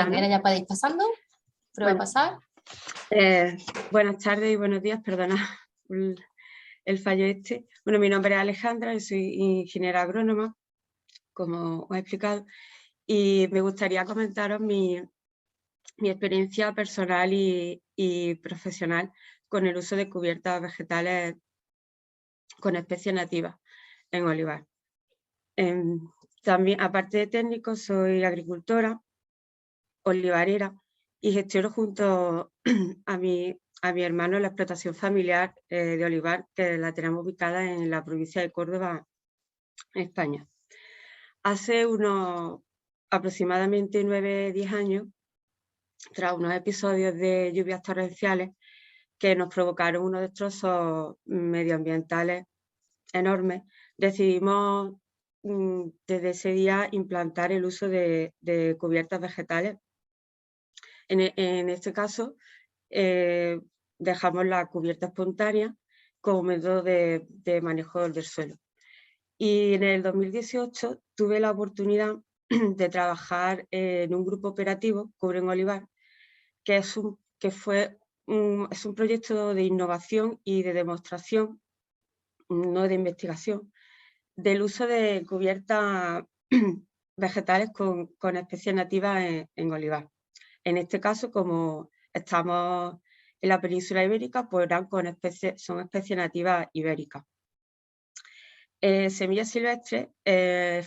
Primera, ya podéis pasando. Prueba a pasar. Buenas tardes y buenos días, perdona el fallo este. Bueno, mi nombre es Alejandra, yo soy ingeniera agrónoma, como os he explicado, y me gustaría comentaros mi experiencia personal y profesional con el uso de cubiertas vegetales con especies nativas en olivar. También, aparte de técnico, soy agricultora, olivarera, y gestiono junto a mi hermano la explotación familiar de olivar, que la tenemos ubicada en la provincia de Córdoba, España. Hace unos aproximadamente 9-10 años, tras unos episodios de lluvias torrenciales que nos provocaron unos destrozos medioambientales enormes, decidimos desde ese día implantar el uso de cubiertas vegetales. En este caso, dejamos la cubierta espontánea como método de manejo del suelo. Y en el 2018 tuve la oportunidad de trabajar en un grupo operativo, Cubre en Olivar, que es un proyecto de innovación y de demostración, no de investigación, del uso de cubiertas vegetales con especies nativas en olivar. En este caso, como estamos en la península ibérica, pues son especies nativas ibéricas. Semillas Silvestres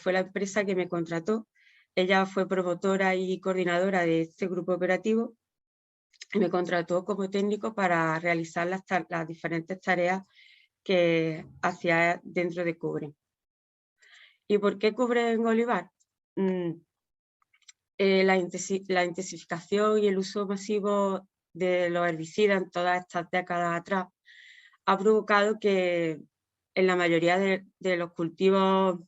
fue la empresa que me contrató. Ella fue promotora y coordinadora de este grupo operativo y me contrató como técnico para realizar las diferentes tareas que hacía dentro de Cubre. ¿Y por qué Cubre en olivar? La intensificación y el uso masivo de los herbicidas en todas estas décadas atrás ha provocado que en la mayoría de los cultivos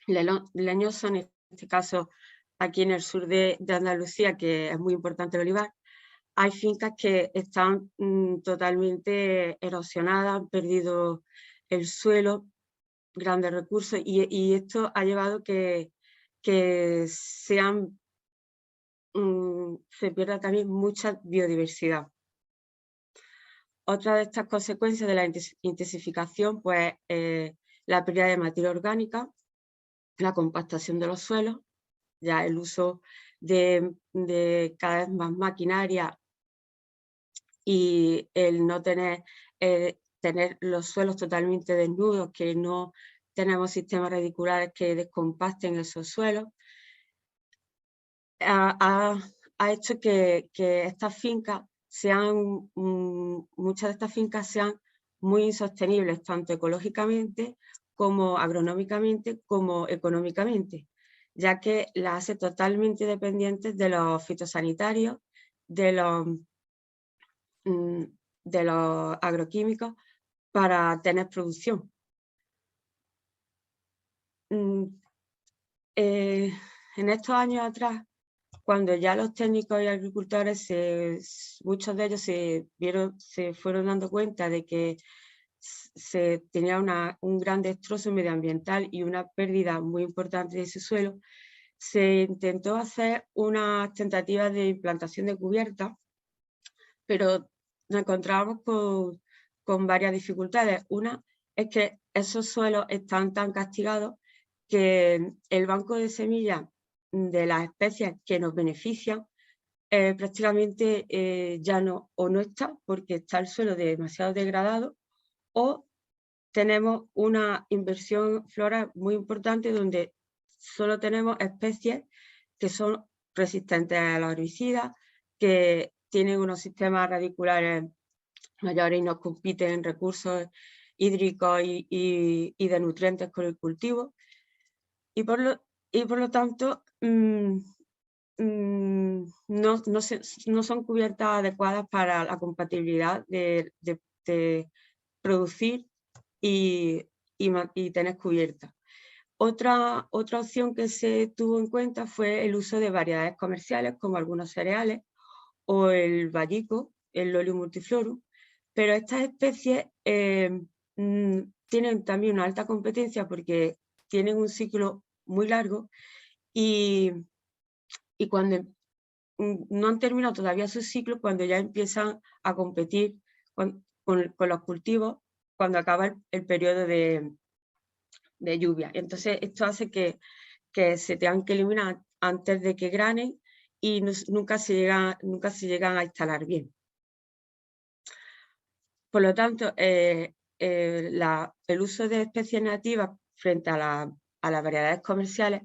leñosos, en este caso aquí en el sur de Andalucía, que es muy importante el olivar, hay fincas que están totalmente erosionadas, han perdido el suelo, grandes recursos, y esto ha llevado que se pierda también mucha biodiversidad. Otra de estas consecuencias de la intensificación, pues, la pérdida de materia orgánica, la compactación de los suelos, ya el uso de cada vez más maquinaria y el no tener los suelos totalmente desnudos, que no tenemos sistemas radiculares que descompacten esos suelos, ha hecho que estas fincas muchas de estas fincas sean muy insostenibles, tanto ecológicamente como agronómicamente como económicamente, ya que las hace totalmente dependientes de los fitosanitarios, de los agroquímicos para tener producción. En estos años atrás, cuando ya los técnicos y agricultores, muchos de ellos se fueron dando cuenta de que se tenía un gran destrozo medioambiental y una pérdida muy importante de ese suelo, se intentó hacer unas tentativas de implantación de cubiertas, pero nos encontramos con varias dificultades. Una es que esos suelos están tan castigados que el banco de semillas de las especies que nos benefician prácticamente ya no está, porque está el suelo demasiado degradado, o tenemos una inversión floral muy importante donde solo tenemos especies que son resistentes a los herbicidas, que tienen unos sistemas radiculares mayores y nos compiten en recursos hídricos y de nutrientes con el cultivo. Y por lo tanto, no son cubiertas adecuadas para la compatibilidad de producir y tener cubierta. Otra opción que se tuvo en cuenta fue el uso de variedades comerciales, como algunos cereales o el vallico, el Lolium multiflorum, pero estas especies tienen también una alta competencia porque tienen un ciclo muy largo y cuando no han terminado todavía su ciclo cuando ya empiezan a competir con los cultivos cuando acaba el periodo de lluvia. Entonces esto hace que se tengan que eliminar antes de que granen y nunca se llegan a instalar bien. Por lo tanto, el uso de especies nativas frente a las variedades comerciales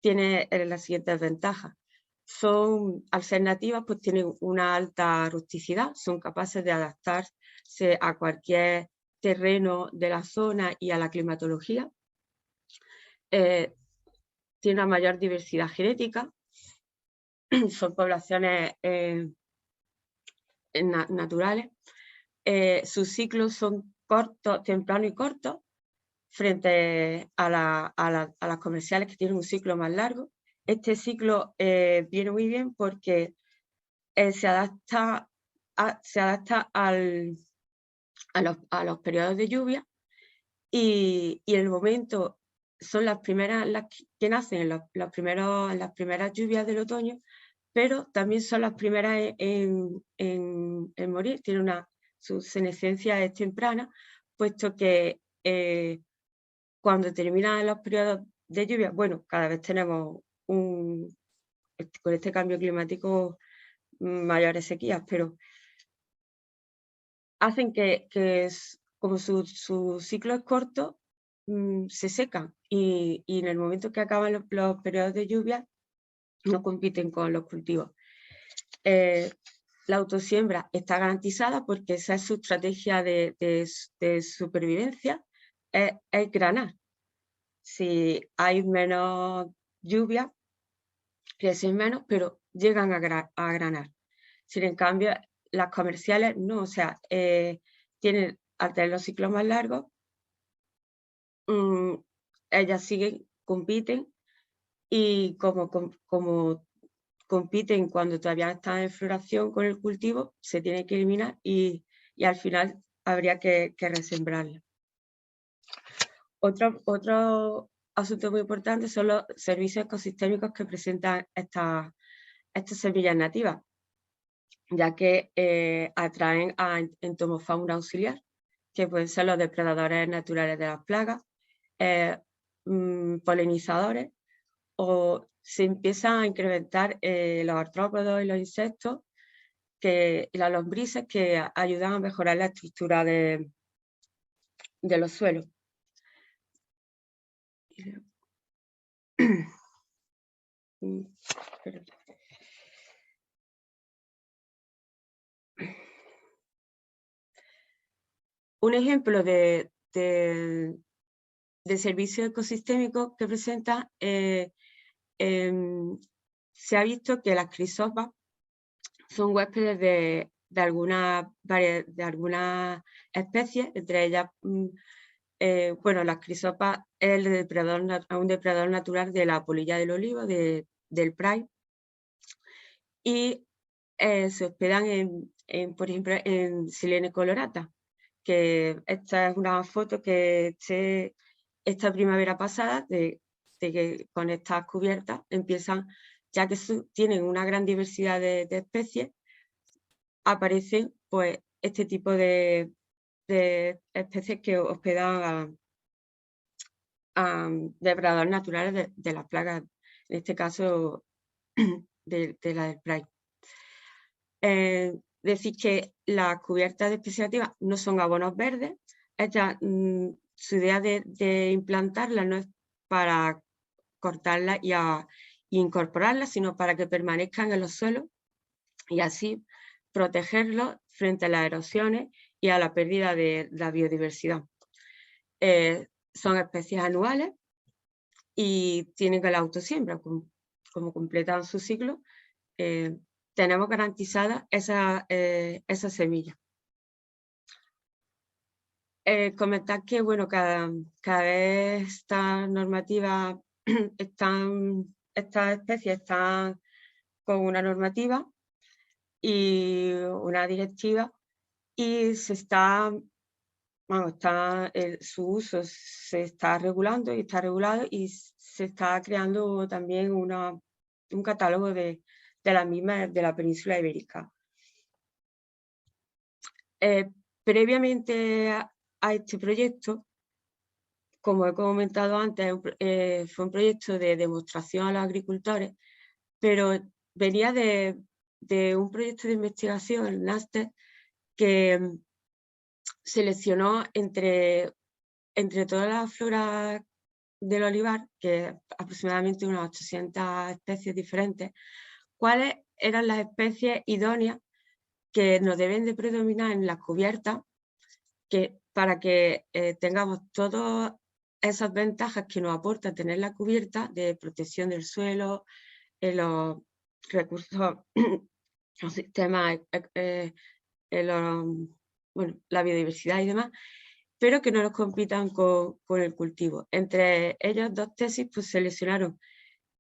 tiene las siguientes ventajas. Al ser nativas, pues tienen una alta rusticidad, son capaces de adaptarse a cualquier terreno de la zona y a la climatología. Tiene una mayor diversidad genética, son poblaciones naturales. Sus ciclos son cortos, tempranos y cortos, frente a las comerciales que tienen un ciclo más largo. Este ciclo viene muy bien porque se adapta a los periodos de lluvia y en el momento son las primeras las que nacen en las primeras lluvias del otoño, pero también son las primeras en morir. Su senescencia es temprana, puesto que cuando terminan los periodos de lluvia, bueno, cada vez tenemos con este cambio climático mayores sequías, pero hacen que como su ciclo es corto, se secan y en el momento que acaban los periodos de lluvia no compiten con los cultivos. La autosiembra está garantizada porque esa es su estrategia de supervivencia, es granar. Si hay menos lluvia, crecen menos, pero llegan a granar. Sin en cambio, las comerciales no, o sea, al tener los ciclos más largos, ellas compiten y como compiten cuando todavía están en floración con el cultivo, se tiene que eliminar y al final habría que resembrarla. Otro asunto muy importante son los servicios ecosistémicos que presentan estas semillas nativas, ya que atraen a entomofauna auxiliar, que pueden ser los depredadores naturales de las plagas, polinizadores, o se empiezan a incrementar los artrópodos y los insectos y las lombrices que ayudan a mejorar la estructura de los suelos. Un ejemplo de servicio ecosistémico que presenta, se ha visto que las crisopas son huéspedes de algunas especies, entre ellas, bueno, las crisopas es un depredador natural de la polilla del olivo, del pride, y se hospedan por ejemplo, en Silene colorata, que esta es una foto que esta primavera pasada de que con estas cubiertas empiezan, ya que tienen una gran diversidad de especies, aparecen pues este tipo de especies que hospedan a depredadores naturales de las plagas, en este caso de la del pride. Decir que las cubiertas de especies nativas no son abonos verdes. Su idea de implantarlas no es para cortarlas y incorporarlas, sino para que permanezcan en los suelos y así protegerlos frente a las erosiones y a la pérdida de la biodiversidad. Son especies anuales y tienen que la autosiembra, como completan su ciclo, tenemos garantizadas esas semillas. Comentar que bueno, cada vez esta normativa estas especies están con una normativa y una directiva y su uso se está regulando y está regulado y se está creando también un catálogo de de las mismas de la península ibérica. Previamente a este proyecto, como he comentado antes, fue un proyecto de demostración a los agricultores, pero venía de un proyecto de investigación, el NASTER, que seleccionó entre toda la flora del olivar, que aproximadamente unas 800 especies diferentes, cuáles eran las especies idóneas que nos deben de predominar en las cubiertas, para que tengamos todas esas ventajas que nos aporta tener la cubierta de protección del suelo, los recursos, los sistemas, la biodiversidad y demás, pero que no nos compitan con el cultivo. Entre ellos, 2 tesis pues, seleccionaron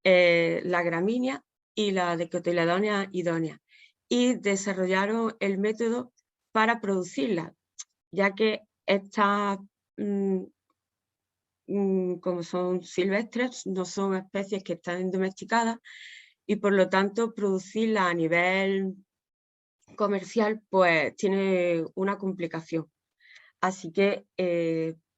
la gramínea y la dicotiledónea idónea y desarrollaron el método para producirla, ya que estas, como son silvestres, no son especies que están domesticadas y por lo tanto producirla a nivel comercial pues tiene una complicación. Así que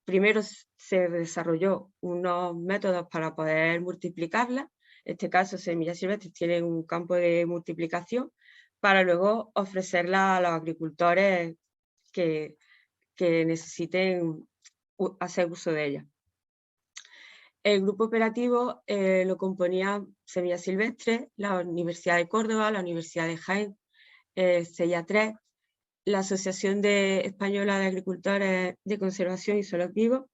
primero se desarrolló unos métodos para poder multiplicarla. En este caso, semillas silvestres tienen un campo de multiplicación para luego ofrecerla a los agricultores que necesiten hacer uso de ella. El grupo operativo lo componían Semillas Silvestres, la Universidad de Córdoba, la Universidad de Jaén, CEIA3, la Asociación Española de Agricultores de Conservación y Suelos Vivos,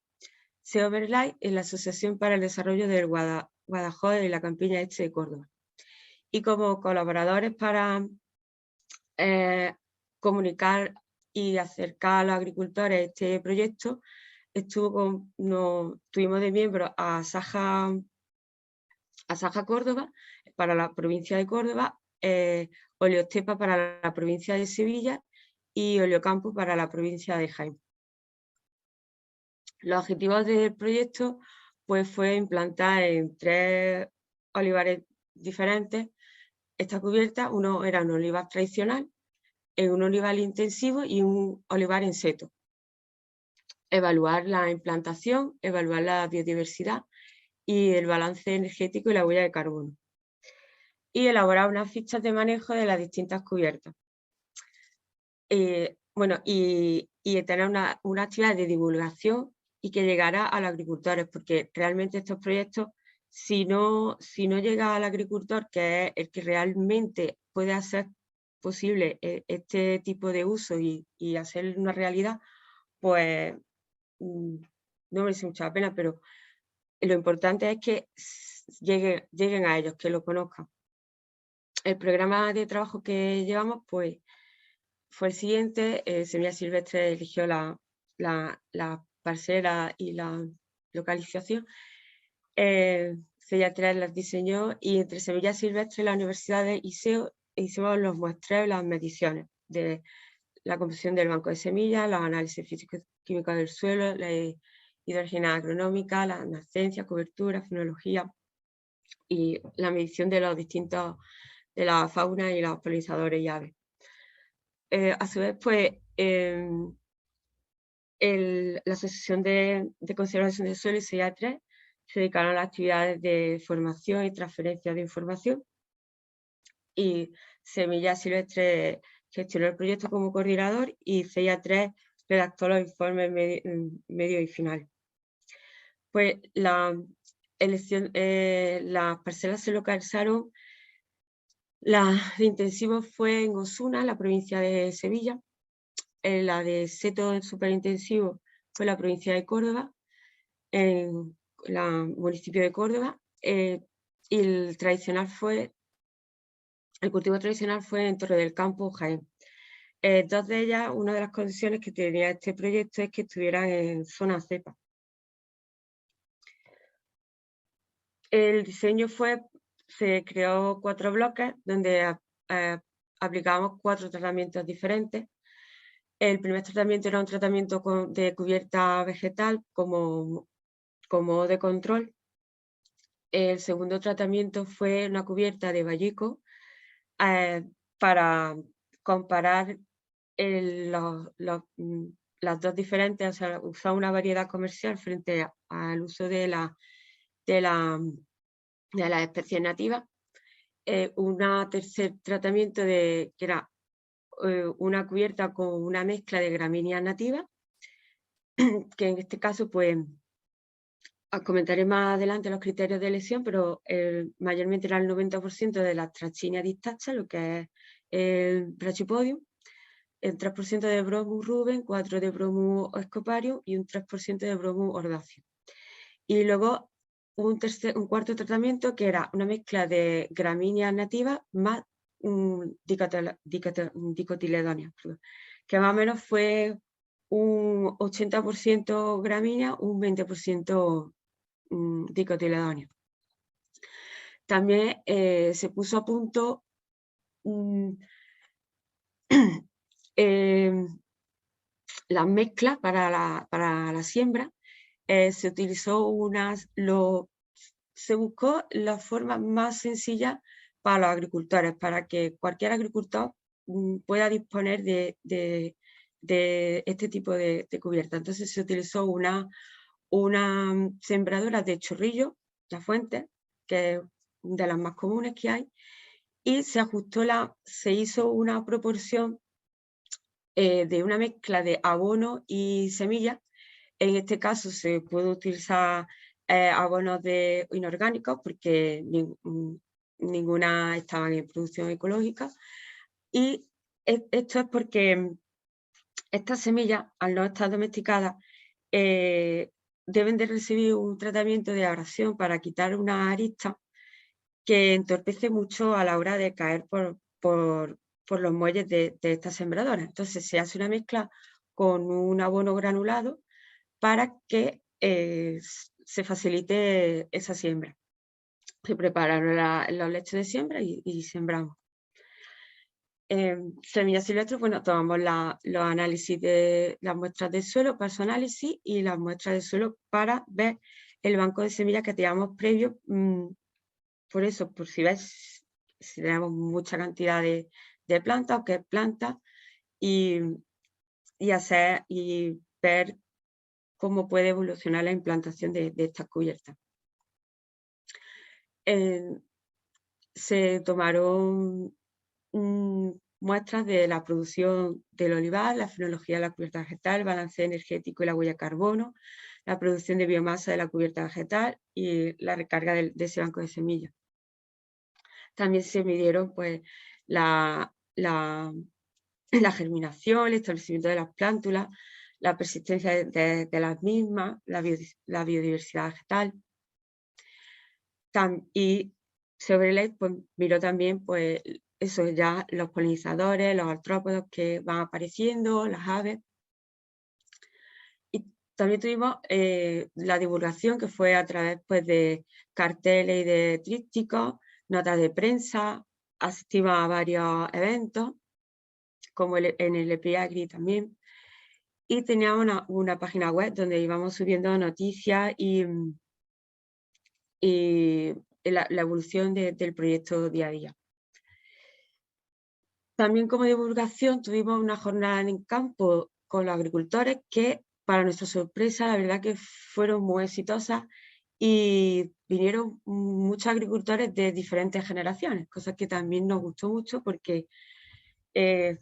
SEOverlife y la Asociación para el Desarrollo del Guadajoz y la Campiña Este de Córdoba. Y como colaboradores para comunicar y acercar a los agricultores este proyecto, tuvimos de miembros a Saja Córdoba para la provincia de Córdoba, Oleostepa para la provincia de Sevilla y Oleocampo para la provincia de Jaén. Los objetivos del proyecto pues, fue implantar en 3 olivares diferentes esta cubierta. Uno era un olivar tradicional, un olivar intensivo y un olivar en seto. Evaluar la implantación, evaluar la biodiversidad y el balance energético y la huella de carbono. Y elaborar unas fichas de manejo de las distintas cubiertas. Y tener una actividad de divulgación y que llegara a los agricultores, porque realmente estos proyectos, si no llega al agricultor, que es el que realmente puede hacer posible este tipo de uso y hacer una realidad, pues no merece mucha pena, pero lo importante es que lleguen a ellos, que lo conozcan. El programa de trabajo que llevamos, pues, fue el siguiente. Semillas Silvestres eligió la parcela y la localización. CEIA3 las diseñó y entre Semillas Silvestres y la Universidad de ISEO hicimos los muestreos y las mediciones de la composición del banco de semillas, los análisis físico-químicos del suelo, la hidrogenadas agronómica, la nascencia, cobertura, fenología y la medición de los distintos, de la fauna y los polinizadores y aves. A su vez, pues, la Asociación de Conservación del Suelo y CEIA3 se dedicaron a las actividades de formación y transferencia de información, y Semillas Silvestres gestionó el proyecto como coordinador y CEIA3 redactó los informes medio y final. Pues las parcelas se localizaron. La de intensivo fue en Osuna, la provincia de Sevilla. La de seto superintensivo fue la provincia de Córdoba, en el municipio de Córdoba, y el cultivo tradicional fue en Torre del Campo, Jaén. 2 de ellas, una de las condiciones que tenía este proyecto es que estuvieran en zona cepa. El diseño se creó 4 bloques donde aplicábamos 4 tratamientos diferentes. El primer tratamiento era un tratamiento de cubierta vegetal como de control. El segundo tratamiento fue una cubierta de vallico para comparar las dos diferentes, o sea, usar una variedad comercial frente al uso de las especies nativas. Un tercer tratamiento que era una cubierta con una mezcla de gramíneas nativas, que en este caso, pues, os comentaré más adelante los criterios de elección, pero mayormente era el 90% de las Trachynia distacha, lo que es el Brachypodium, el 3% de Bromus rubens, 4% de Bromus scoparium y un 3% de Bromus ordáceo. Y luego un cuarto tratamiento que era una mezcla de gramíneas nativas más dicotiledóneas, que más o menos fue un 80% gramínea, un 20% dicotiledónea. También se puso a punto las mezclas para la siembra. Se utilizó se buscó la forma más sencilla para los agricultores, para que cualquier agricultor pueda disponer de este tipo de cubierta. Entonces se utilizó una sembradora de chorrillo, la fuente, que es de las más comunes que hay, y se hizo una proporción de una mezcla de abono y semillas. En este caso se puede utilizar abonos inorgánicos porque ninguna estaba en producción ecológica, y esto es porque estas semillas, al no estar domesticadas, deben de recibir un tratamiento de abrasión para quitar una arista que entorpece mucho a la hora de caer por los muelles de estas sembradoras. Entonces se hace una mezcla con un abono granulado para que se facilite esa siembra. Se preparan los lechos de siembra y sembramos. Semillas silvestres, bueno, tomamos los análisis de las muestras de suelo para su análisis y las muestras de suelo para ver el banco de semillas que teníamos previo. Por eso, por si ves, si tenemos mucha cantidad de plantas o qué plantas, y ver cómo puede evolucionar la implantación de estas cubiertas. Se tomaron muestras de la producción del olivar, la fenología de la cubierta vegetal, el balance energético y la huella de carbono, la producción de biomasa de la cubierta vegetal y la recarga de ese banco de semillas. También se midieron, pues, la germinación, el establecimiento de las plántulas, la persistencia de las mismas, la biodiversidad vegetal. Y sobre él, pues, miró también, pues, eso, ya los polinizadores, los artrópodos que van apareciendo, las aves. Y también tuvimos la divulgación, que fue a través, pues, de carteles y de trípticos, notas de prensa. Asistimos a varios eventos, como en el EPIAGRI también. Y teníamos una página web donde íbamos subiendo noticias y la evolución del proyecto día a día. También como divulgación tuvimos una jornada en campo con los agricultores que, para nuestra sorpresa, la verdad que fueron muy exitosas y vinieron muchos agricultores de diferentes generaciones, cosa que también nos gustó mucho porque es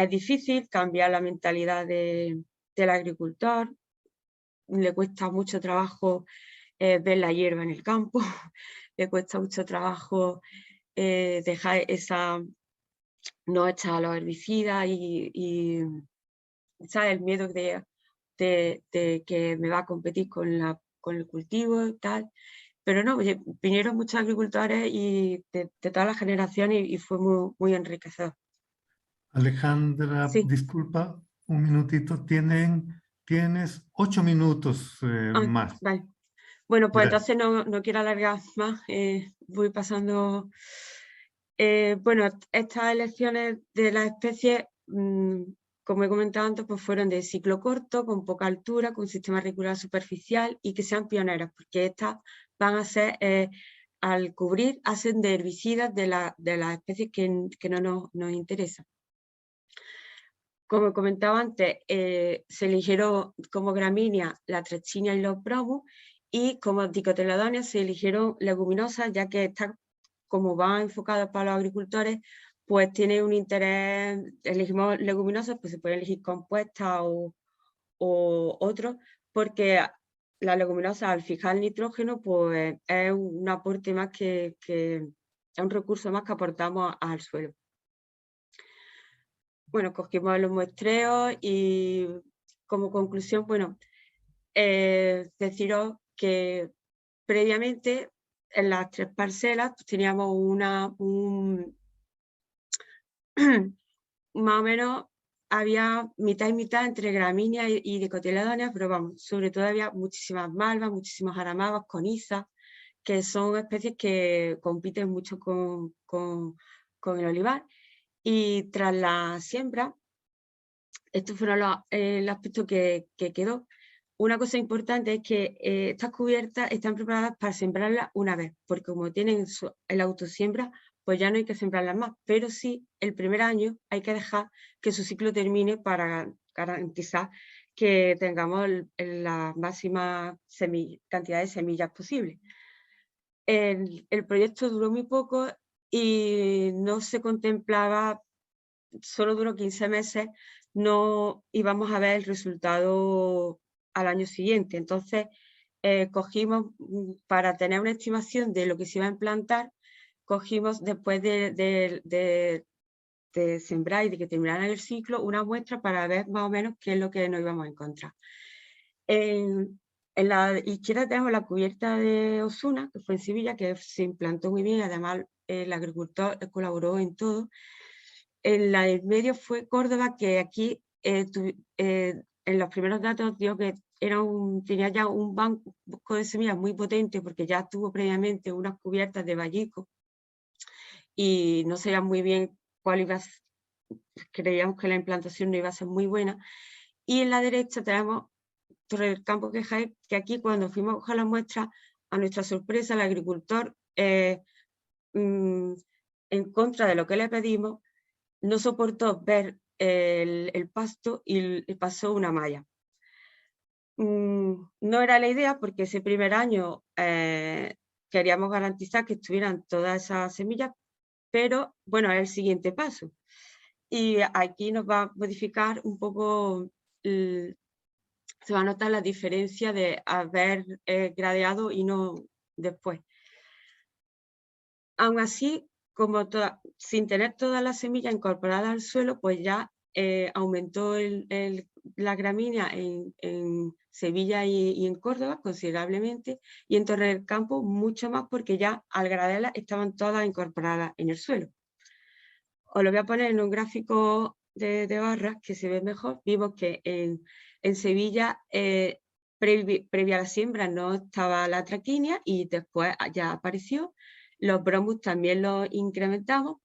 difícil cambiar la mentalidad del agricultor, le cuesta mucho trabajo ver la hierba en el campo, le cuesta mucho trabajo dejar no echar los herbicidas y ¿sabes? El miedo de que me va a competir con el cultivo y tal. Pero no, vinieron muchos agricultores y de todas las generaciones y fue muy, muy enriquecedor. Alejandra, Sí. disculpa, un minutito. Tienes 8 minutos más. Vale. Bueno, pues Gracias. entonces no quiero alargar más, voy pasando. Bueno, estas elecciones de las especies, como he comentado antes, pues fueron de ciclo corto, con poca altura, con sistema radicular superficial y que sean pioneras, porque estas van a ser al cubrir hacen de herbicidas de las especies que no nos interesan. Como comentaba antes, se eligieron como gramínea la trechinia y los bromus, y como dicotiledóneas se eligieron leguminosas, ya que como van enfocadas para los agricultores, pues tiene un interés. Elegimos leguminosas, pues se pueden elegir compuestas o otros, porque la leguminosa, al fijar el nitrógeno, pues es un aporte más que es un recurso más que aportamos al suelo. Bueno, cogimos los muestreos y como conclusión, bueno, deciros que previamente en las 3 parcelas pues, teníamos más o menos había mitad y mitad entre gramíneas y dicotiledóneas, pero vamos, sobre todo había muchísimas malvas, muchísimos jaramagos, conizas, que son especies que compiten mucho con el olivar. Y tras la siembra, estos fueron el aspecto que quedó. Una cosa importante es que estas cubiertas están preparadas para sembrarlas una vez, porque como tienen el autosiembra, pues ya no hay que sembrarlas más, pero sí el primer año hay que dejar que su ciclo termine para garantizar que tengamos la máxima cantidad de semillas posible. El proyecto duró muy poco y no se contemplaba, solo duró 15 meses, no íbamos a ver el resultado al año siguiente. Entonces, cogimos, para tener una estimación de lo que se iba a implantar, cogimos después de sembrar y de que terminara el ciclo, una muestra para ver más o menos qué es lo que nos íbamos a encontrar. En la izquierda tenemos la cubierta de Osuna, que fue en Sevilla, que se implantó muy bien, además el agricultor colaboró en todo. En la del medio fue Córdoba, que aquí en los primeros datos dio que tenía ya un banco de semillas muy potente, porque ya tuvo previamente unas cubiertas de vallico y no sabía muy bien cuál iba a ser. Creíamos que la implantación no iba a ser muy buena. Y en la derecha tenemos Torre del Campo que Jaén, que aquí cuando fuimos a coger la muestra, a nuestra sorpresa, el agricultor, en contra de lo que le pedimos, no soportó ver el pasto y pasó una malla. No era la idea, porque ese primer año queríamos garantizar que estuvieran todas esas semillas, pero bueno, es el siguiente paso. Y aquí nos va a modificar un poco, se va a notar la diferencia de haber gradeado y no después. Aún así, sin tener todas las semillas incorporadas al suelo, pues ya aumentó la gramínea en Sevilla y en Córdoba considerablemente, y en Torre del Campo mucho más, porque ya al gradearlas estaban todas incorporadas en el suelo. Os lo voy a poner en un gráfico de barras que se ve mejor. Vimos que en Sevilla, previa a la siembra, no estaba la traquínia y después ya apareció. Los bromus también los incrementamos.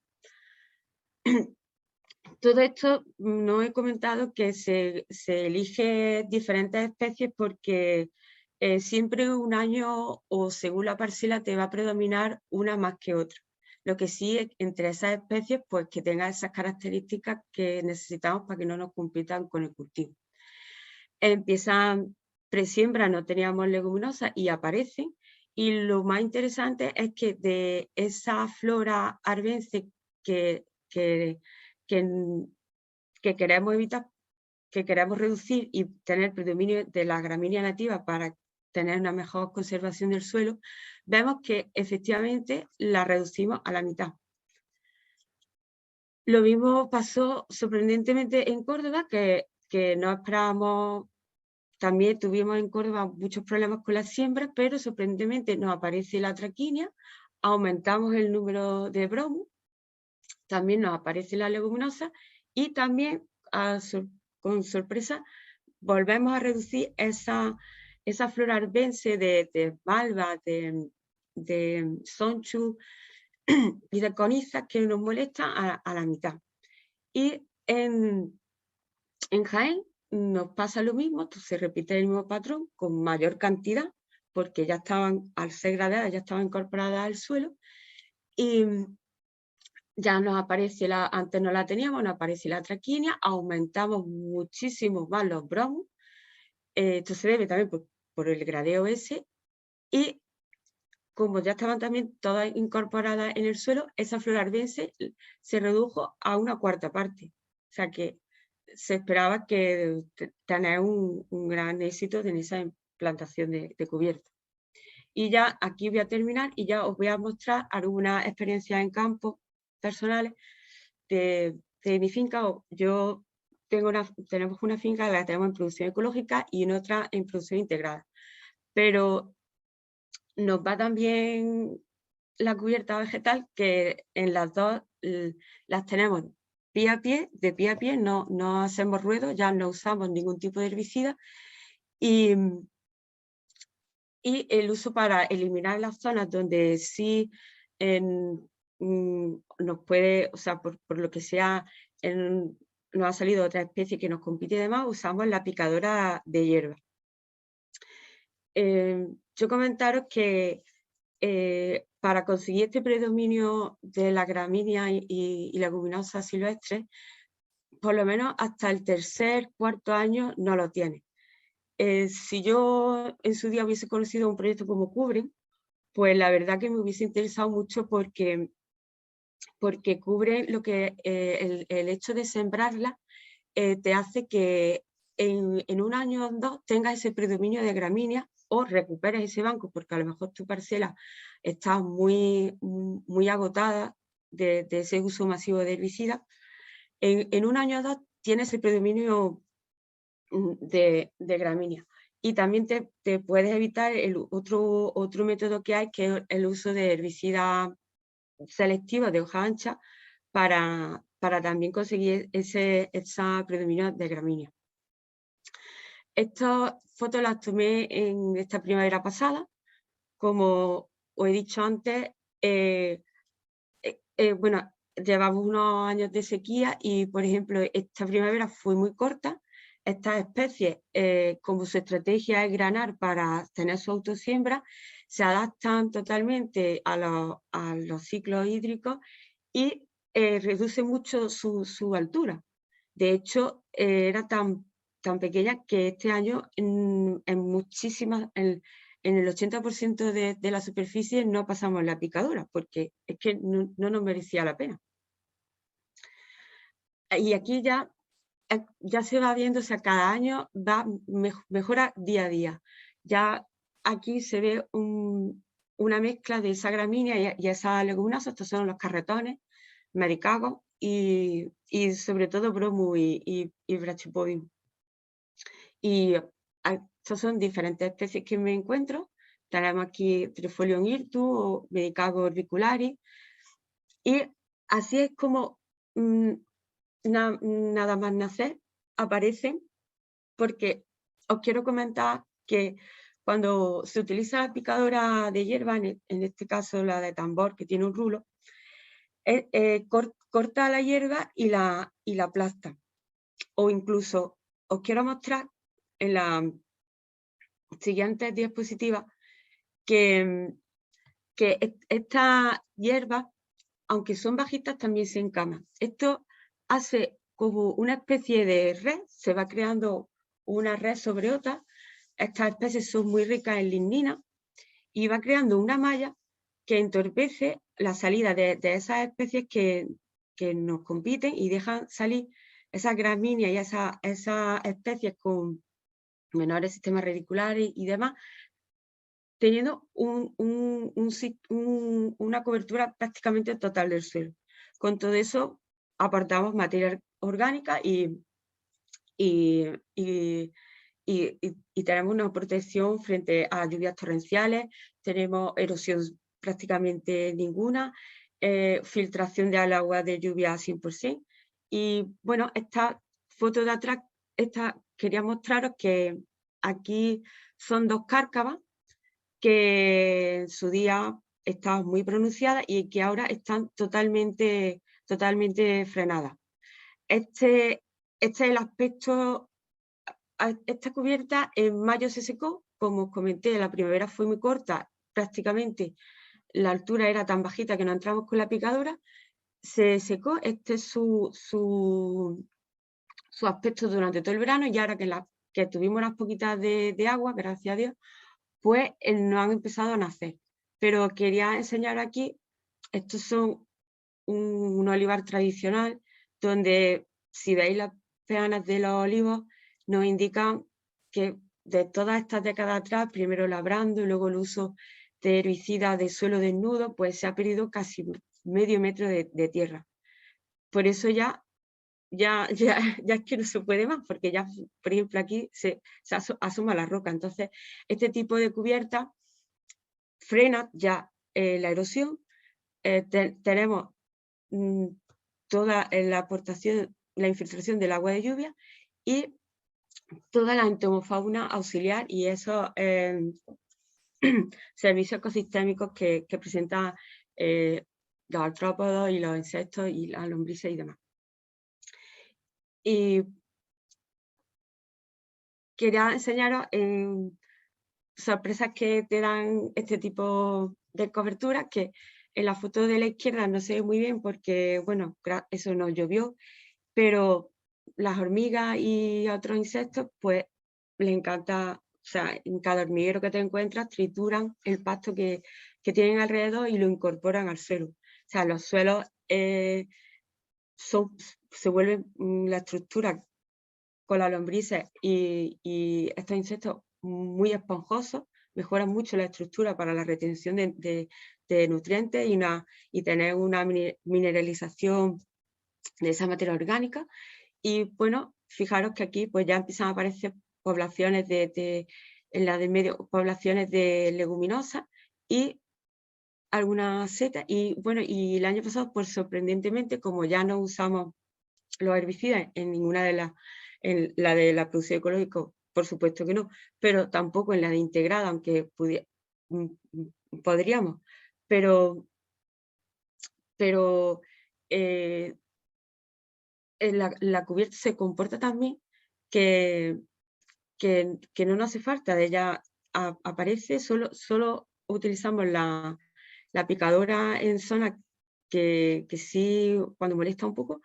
Todo esto no he comentado que se elige diferentes especies porque siempre un año o según la parcela te va a predominar una más que otra. Lo que sí, entre esas especies, pues que tengan esas características que necesitamos para que no nos compitan con el cultivo. Empiezan presiembra, no teníamos leguminosas y aparecen. Y lo más interesante es que de esa flora arbense que queremos evitar, que queremos reducir y tener predominio de la gramínea nativa para tener una mejor conservación del suelo, vemos que efectivamente la reducimos a la mitad. Lo mismo pasó sorprendentemente en Córdoba, que no esperábamos. También tuvimos en Córdoba muchos problemas con las siembras, pero sorprendentemente nos aparece la traquínia, aumentamos el número de bromos, también nos aparece la leguminosa y también, con sorpresa, volvemos a reducir esa flora arbense de malva, de sonchu y de conizas que nos molestan a la mitad. Y en Jaén nos pasa lo mismo, se repite el mismo patrón con mayor cantidad, porque ya estaban, al ser gradeadas, ya estaban incorporadas al suelo, y ya nos aparece, antes no la teníamos, nos aparece la traquínea, aumentamos muchísimo más los bromos. Esto se debe también por el gradeo ese, y como ya estaban también todas incorporadas en el suelo, esa flora arvense se redujo a una cuarta parte. O sea que se esperaba que tener un gran éxito en esa implantación de cubierta. Y ya aquí voy a terminar y ya os voy a mostrar algunas experiencias en campo personales de mi finca. Yo tenemos una finca que la tenemos en producción ecológica y en otra en producción integrada. Pero nos va también la cubierta vegetal, que en las dos las tenemos pie a pie, de pie a pie, no hacemos ruedo, ya no usamos ningún tipo de herbicida, y el uso para eliminar las zonas donde sí nos puede, o sea, por lo que sea, nos ha salido otra especie que nos compite y demás, usamos la picadora de hierba. Yo comentaros que para conseguir este predominio de la gramínea y leguminosa silvestre, por lo menos hasta el tercer, cuarto año no lo tiene. Si yo en su día hubiese conocido un proyecto como Cubren, pues la verdad que me hubiese interesado mucho porque Cubren lo que el hecho de sembrarla te hace que en un año o dos tengas ese predominio de gramínea o recuperes ese banco, porque a lo mejor tu parcela está muy agotada de ese uso masivo de herbicidas. En un año o dos tienes el predominio de gramínea. Y también te puedes evitar el otro método que hay, que es el uso de herbicidas selectivos de hoja ancha para también conseguir esa predominio de gramínea. Estas fotos las tomé en esta primavera pasada. Como os he dicho antes, bueno, llevamos unos años de sequía y, por ejemplo, esta primavera fue muy corta. Estas especies, como su estrategia es granar para tener su autosiembra, se adaptan totalmente a los ciclos hídricos y reduce mucho su altura. De hecho, era tan pequeña que este año en el 80% de la superficie no pasamos la picadora, porque es que no nos merecía la pena. Y aquí ya se va viendo, o sea, cada año mejora día a día. Ya aquí se ve una mezcla de esa gramínea y esa leguminosa. Estos son los carretones, mericagos y sobre todo bromo y brachypodium. Y estas son diferentes especies que me encuentro. Tenemos aquí Trifolium hirtus o Medicago orbicularis. Y así es como nada más nacer aparecen, porque os quiero comentar que cuando se utiliza la picadora de hierba, en este caso la de tambor, que tiene un rulo, corta la hierba y la aplasta. O incluso os quiero mostrar en la siguiente diapositiva que estas hierbas, aunque son bajitas, también se encaman. Esto hace como una especie de red, se va creando una red sobre otra. Estas especies son muy ricas en lignina y va creando una malla que entorpece la salida de esas especies que nos compiten y dejan salir esas gramíneas y esas especies con menores sistemas radiculares y demás, teniendo una cobertura prácticamente total del suelo. Con todo eso aportamos materia orgánica y tenemos una protección frente a lluvias torrenciales, tenemos erosión prácticamente ninguna, filtración del agua de lluvia 100%. Y bueno, esta foto de atrás, quería mostraros que aquí son dos cárcavas que en su día estaban muy pronunciadas y que ahora están totalmente frenadas. Este es el aspecto. Esta cubierta en mayo se secó, como os comenté, la primavera fue muy corta, prácticamente la altura era tan bajita que no entramos con la picadora, se secó. Este es su aspecto durante todo el verano, y ahora que tuvimos unas poquitas de agua, gracias a Dios, pues nos han empezado a nacer. Pero quería enseñar aquí, estos son un olivar tradicional, donde si veis las peanas de los olivos, nos indican que de todas estas décadas atrás, primero labrando y luego el uso de herbicidas de suelo desnudo, pues se ha perdido casi medio metro de tierra. Por eso ya es que no se puede más, porque ya, por ejemplo, aquí se asoma la roca. Entonces, este tipo de cubierta frena ya la erosión. Tenemos toda la aportación, la infiltración del agua de lluvia y toda la entomofauna auxiliar y esos servicios ecosistémicos que presentan los artrópodos y los insectos y las lombrices y demás. Y quería enseñaros sorpresas que te dan este tipo de coberturas, que en la foto de la izquierda no se ve muy bien porque, bueno, eso no llovió, pero las hormigas y otros insectos, pues les encanta, o sea, en cada hormiguero que te encuentras trituran el pasto que tienen alrededor y lo incorporan al suelo. O sea, los suelos se vuelven la estructura con las lombrices y estos insectos muy esponjosos, mejoran mucho la estructura para la retención de nutrientes y tener una mineralización de esa materia orgánica. Y bueno, fijaros que aquí pues ya empiezan a aparecer poblaciones en la del medio, poblaciones de leguminosas y algunas setas. Y bueno, y el año pasado, pues sorprendentemente, como ya no usamos los herbicidas en ninguna de las, en la de la producción ecológica, por supuesto que no, pero tampoco en la de integrada, aunque podríamos, pero la cubierta se comporta también que no nos hace falta, de ella aparece, solo utilizamos la picadora en zonas que sí, cuando molesta un poco,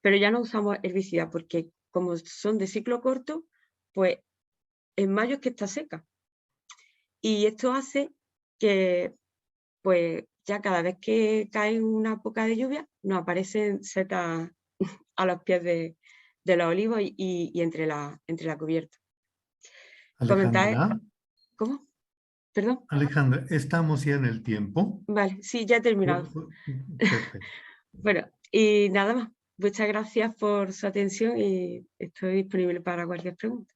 pero ya no usamos herbicidas porque como son de ciclo corto, pues en mayo es que está seca. Y esto hace que pues ya cada vez que cae una poca de lluvia nos aparecen setas a los pies de los olivos y entre la cubierta. Alejandra, ¿Cómo? Perdón. Alejandra, ¿estamos ya en el tiempo? Vale, sí, ya he terminado. Perfecto. Bueno, y nada más. Muchas gracias por su atención y estoy disponible para cualquier pregunta.